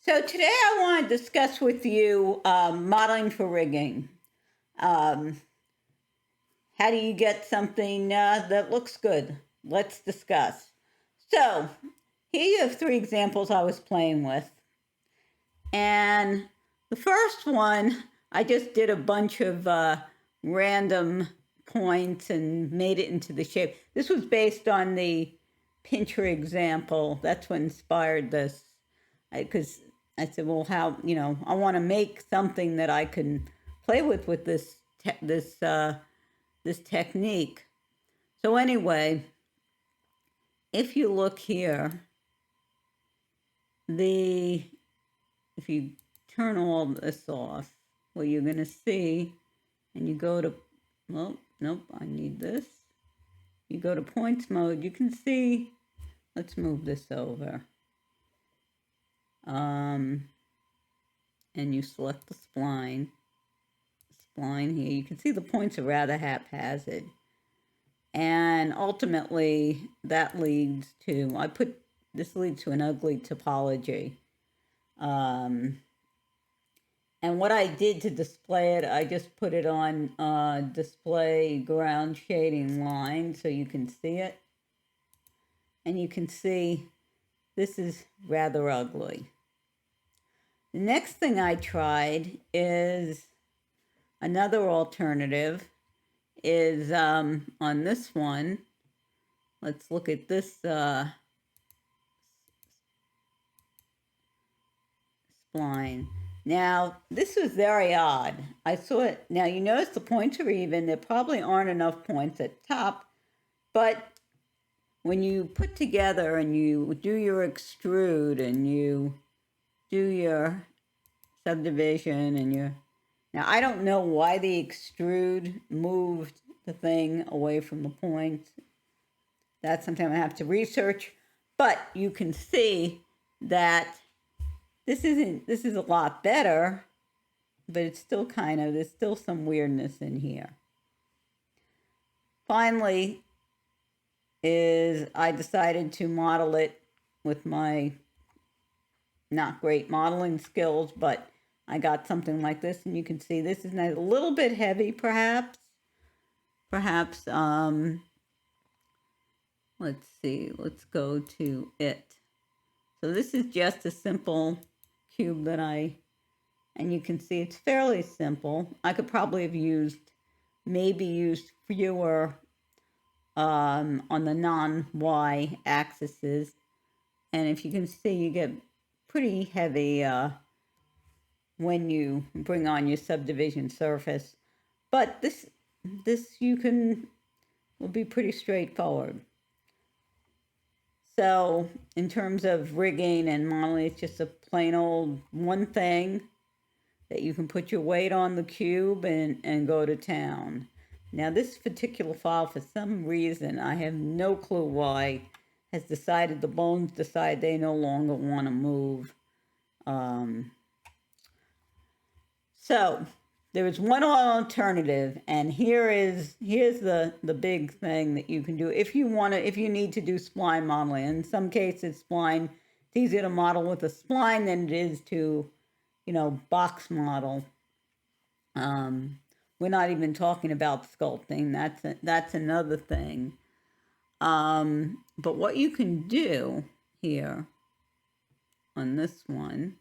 So today I want to discuss with you modeling for rigging. Um, how do you get something that looks good? Let's discuss. So here you have three examples I was playing with. And the first one, I just did a bunch of random points and made it into the shape. This was based on the pincher example. That's what inspired this. Because I said, well, how, I want to make something that I can play with this this technique. So anyway, if you look here, if you turn all this off, what you're going to see, and you go to, well, nope, I need this. You go to points mode, you can see, let's move this over. And you select the spline here. You can see the points are rather haphazard. And ultimately, that leads to, this leads to an ugly topology. And what I did to display it, I just put it on display ground shading line so you can see it. And you can see this is rather ugly. The next thing I tried is another alternative is on this one. Let's look at this spline. Now, this was very odd. I saw it. Now, you notice the points are even. There probably aren't enough points at top. But when you put together and you do your extrude and you do your subdivision and your... Now, I don't know why the extrude moved the thing away from the point. That's something I have to research. But you can see that this is a lot better, but it's still there's still some weirdness in here. Finally, I decided to model it with my not great modeling skills, but I got something like this, and you can see this is a little bit heavy, perhaps. Let's see, let's go to it. So this is just a simple cube that and you can see it's fairly simple. I could probably have maybe used fewer on the non-Y axes. And if you can see, you get pretty heavy when you bring on your subdivision surface. But this will be pretty straightforward. So in terms of rigging and modeling, it's just a plain old one thing that you can put your weight on the cube and go to town. Now this particular file, for some reason, I have no clue why, has decided, the bones decide they no longer want to move. So there is one alternative, and here's the big thing that you can do if you need to do spline modeling. In some cases, it's easier to model with a spline than it is to, box model. We're not even talking about sculpting. That's another thing. But what you can do here on this one,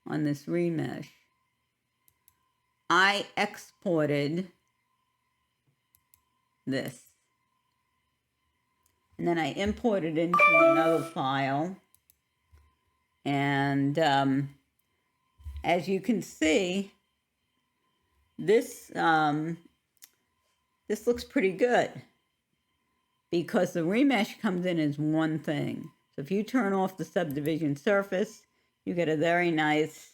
on this remesh, I exported this. And then I imported into another file. And as you can see, this looks pretty good because the remesh comes in as one thing. So if you turn off the subdivision surface, you get a very nice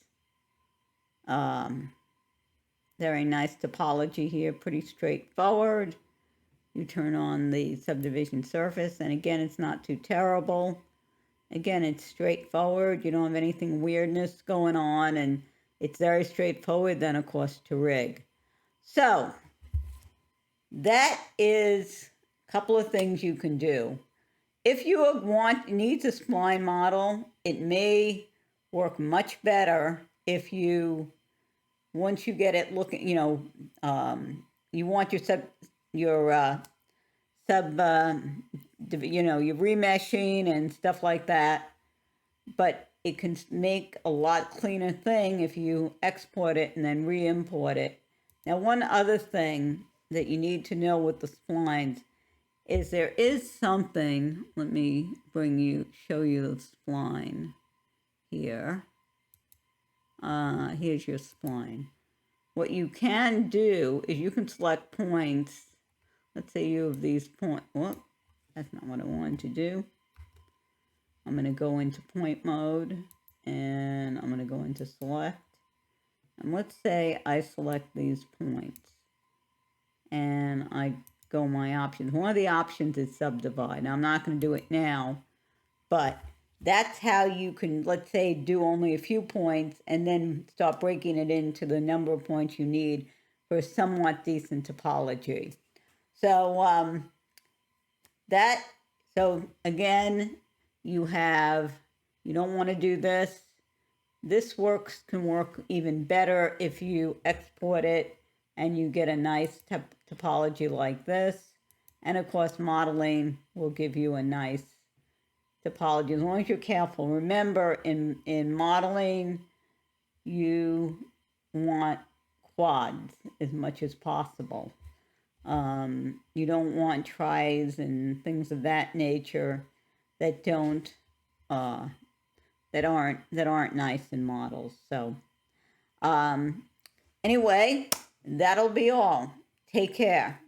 topology here, pretty straightforward. You turn on the subdivision surface, and again, it's not too terrible. Again, it's straightforward. You don't have anything weirdness going on, and it's very straightforward then, of course, to rig. So that is a couple of things you can do. If you needs a spline model, it may work much better if you, once you get it looking, you want your your remeshing and stuff like that, but it can make a lot cleaner thing if you export it and then re-import it. Now, one other thing that you need to know with the splines is there is something, let me show you the spline here. Here's your spline. What you can do is you can select points. Let's say you have these points. Whoop, that's not what I wanted to do. I'm going to go into point mode and I'm going to go into select. And let's say I select these points and I go my options. One of the options is subdivide. Now I'm not going to do it now, but that's how you can, let's say, do only a few points and then start breaking it into the number of points you need for a somewhat decent topology. So so again, you don't want to do this. This can work even better if you export it and you get a nice topology like this. And of course, modeling will give you a nice topology, as long as you're careful. Remember, in modeling, you want quads as much as possible. You don't want tries and things of that nature that aren't nice in models. So anyway, that'll be all. Take care.